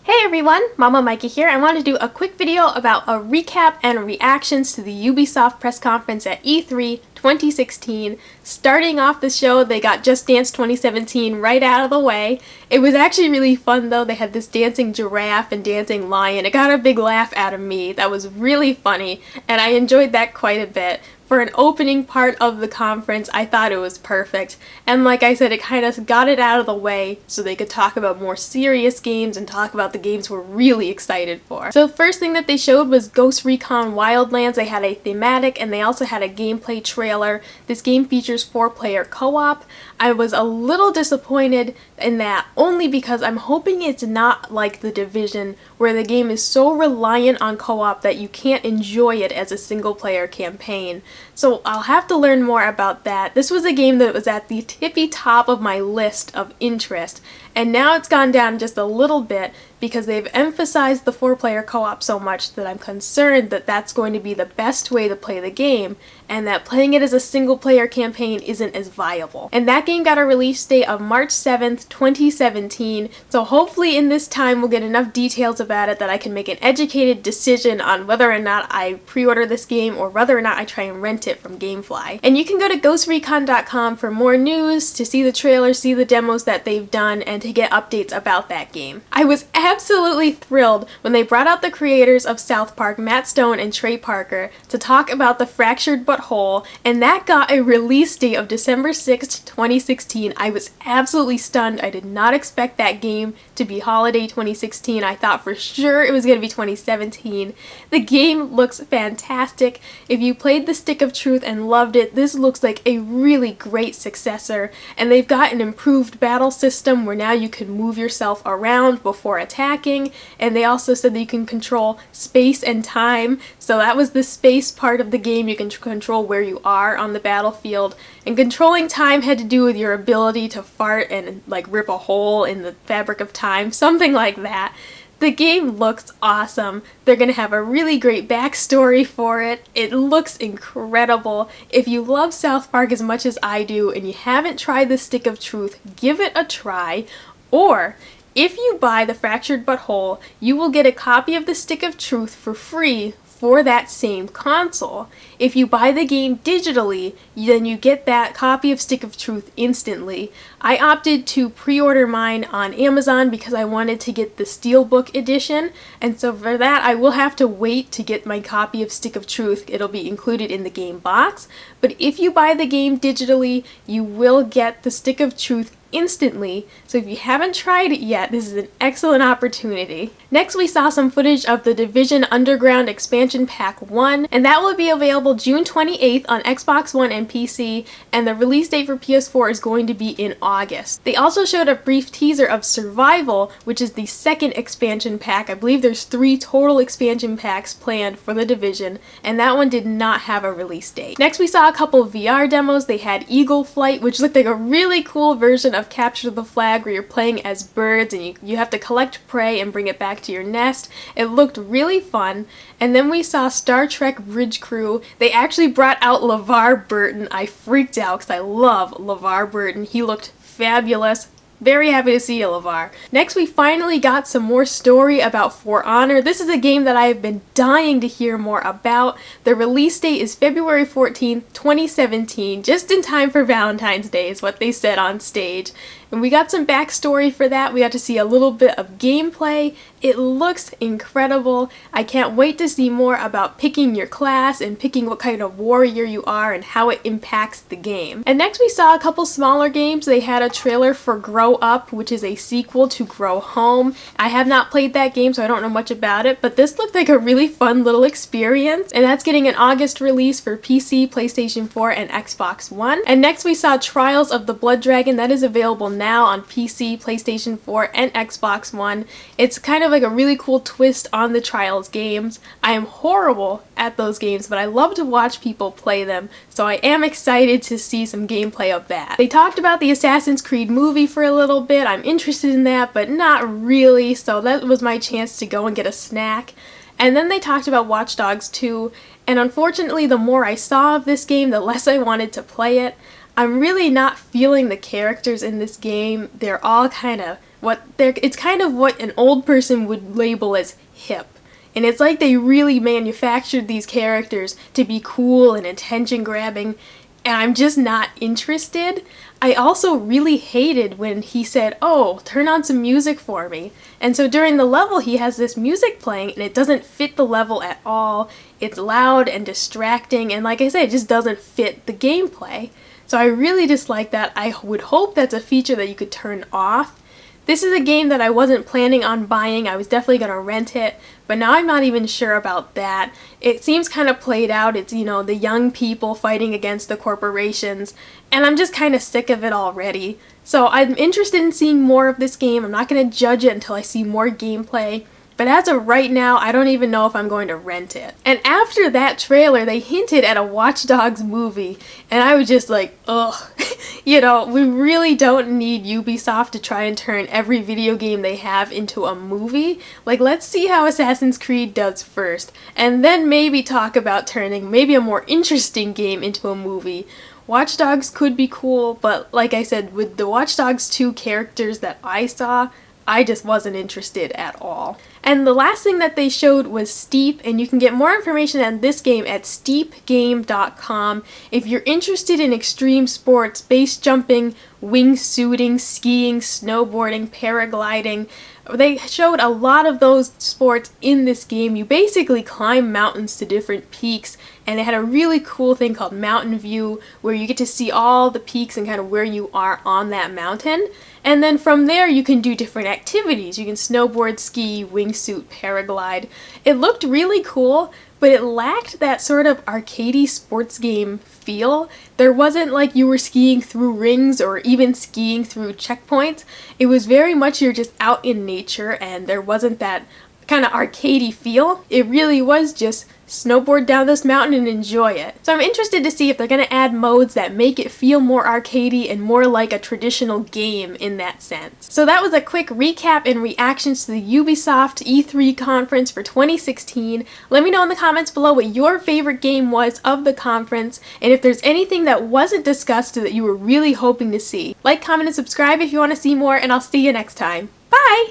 Hey everyone, Mama Micah here. I want to do a quick video about a recap and reactions to the Ubisoft press conference at E3 2016. Starting off the show, they got Just Dance 2017 right out of the way. It was actually really fun though. They had this dancing giraffe and dancing lion. It got a big laugh out of me. That was really funny, and I enjoyed that quite a bit. For an opening part of the conference, I thought it was perfect. And like I said, it kind of got it out of the way so they could talk about more serious games and talk about the games we're really excited for. So the first thing that they showed was Ghost Recon Wildlands. They had a thematic and they also had a gameplay trailer. This game features 4-player co-op. I was a little disappointed in that only because I'm hoping it's not like The Division where the game is so reliant on co-op that you can't enjoy it as a single-player campaign. So I'll have to learn more about that. This was a game that was at the tippy top of my list of interest, and now it's gone down just a little bit because they've emphasized the 4-player co-op so much that I'm concerned that that's going to be the best way to play the game, and that playing it as a single-player campaign isn't as viable. And that game got a release date of March 7th, 2017, so hopefully in this time we'll get enough details about it that I can make an educated decision on whether or not I pre-order this game or whether or not I try and rent it from Gamefly. And you can go to ghostrecon.com for more news, to see the trailer, see the demos that they've done, and to get updates about that game. I was absolutely thrilled when they brought out the creators of South Park, Matt Stone and Trey Parker, to talk about the Fractured But Whole, and that got a release date of December 6th, 2016. I was absolutely stunned. I did not expect that game to be holiday 2016. I thought for sure it was going to be 2017. The game looks fantastic. If you played the Stick of Truth and loved it, this looks like a really great successor, and they've got an improved battle system where now you can move yourself around before attacking, and they also said that you can control space and time. So that was the space part of the game. You can control where you are on the battlefield, and controlling time had to do with your ability to fart and like rip a hole in the fabric of time, something like that. The game looks awesome. They're going to have a really great backstory for it. It looks incredible. If you love South Park as much as I do and you haven't tried the Stick of Truth, give it a try. Or if you buy the Fractured But Whole, you will get a copy of the Stick of Truth for free for that same console. If you buy the game digitally, then you get that copy of Stick of Truth instantly. I opted to pre-order mine on Amazon because I wanted to get the Steelbook edition, and so for that I will have to wait to get my copy of Stick of Truth. It'll be included in the game box, but if you buy the game digitally, you will get the Stick of Truth instantly. So if you haven't tried it yet, this is an excellent opportunity. Next, we saw some footage of the Division Underground Expansion Pack 1, and that will be available June 28th on Xbox One and PC, and the release date for PS4 is going to be in August. They also showed a brief teaser of Survival, which is the second expansion pack. I believe there's 3 total expansion packs planned for the Division, and that one did not have a release date. Next, we saw a couple of VR demos. They had Eagle Flight, which looked like a really cool version of Capture the Flag where you're playing as birds and you have to collect prey and bring it back to your nest. It looked really fun. And then we saw Star Trek Bridge Crew. They actually brought out LeVar Burton. I freaked out because I love LeVar Burton. He looked fabulous. Very happy to see you, LeVar. Next, we finally got some more story about For Honor. This is a game that I have been dying to hear more about. The release date is February 14th, 2017, just in time for Valentine's Day is what they said on stage. And we got some backstory for that. We got to see a little bit of gameplay. It looks incredible. I can't wait to see more about picking your class and picking what kind of warrior you are and how it impacts the game. And next we saw a couple smaller games. They had a trailer for Grow Up, which is a sequel to Grow Home. I have not played that game, so I don't know much about it, but this looked like a really fun little experience, and that's getting an August release for PC, PlayStation 4, and Xbox One. And next we saw Trials of the Blood Dragon. That is available now on PC, PlayStation 4, and Xbox One. It's kind of like a really cool twist on the Trials games. I am horrible at those games, but I love to watch people play them, so I am excited to see some gameplay of that. They talked about the Assassin's Creed movie for a little bit. I'm interested in that, but not really, so that was my chance to go and get a snack. And then they talked about Watch Dogs 2, and unfortunately the more I saw of this game, the less I wanted to play it. I'm really not feeling the characters in this game. They're all kind of it's kind of what an old person would label as hip. And it's like they really manufactured these characters to be cool and attention grabbing, and I'm just not interested. I also really hated when he said, "Oh, turn on some music for me." And so during the level he has this music playing and it doesn't fit the level at all. It's loud and distracting, and like I said, it just doesn't fit the gameplay. So I really dislike that. I would hope that's a feature that you could turn off. This is a game that I wasn't planning on buying. I was definitely going to rent it, but now I'm not even sure about that. It seems kind of played out. It's, you know, the young people fighting against the corporations, and I'm just kind of sick of it already. So I'm interested in seeing more of this game. I'm not going to judge it until I see more gameplay. But as of right now, I don't even know if I'm going to rent it. And after that trailer, they hinted at a Watch Dogs movie, and I was just like, ugh. You know, we really don't need Ubisoft to try and turn every video game they have into a movie. Like, let's see how Assassin's Creed does first, and then maybe talk about turning maybe a more interesting game into a movie. Watch Dogs could be cool, but like I said, with the Watch Dogs 2 characters that I saw, I just wasn't interested at all. And the last thing that they showed was Steep, and you can get more information on this game at steepgame.com. If you're interested in extreme sports, base jumping, wingsuiting, skiing, snowboarding, paragliding, they showed a lot of those sports in this game. You basically climb mountains to different peaks, and it had a really cool thing called Mountain View, where you get to see all the peaks and kind of where you are on that mountain. And then from there you can do different activities. You can snowboard, ski, wingsuit, paraglide. It looked really cool, but it lacked that sort of arcadey sports game feel. There wasn't like you were skiing through rings or even skiing through checkpoints. It was very much you're just out in nature, and there wasn't that kind of arcadey feel. It really was just snowboard down this mountain and enjoy it. So I'm interested to see if they're going to add modes that make it feel more arcadey and more like a traditional game in that sense. So that was a quick recap and reactions to the Ubisoft E3 conference for 2016. Let me know in the comments below what your favorite game was of the conference, and if there's anything that wasn't discussed that you were really hoping to see. Like, comment, and subscribe if you want to see more, and I'll see you next time. Bye!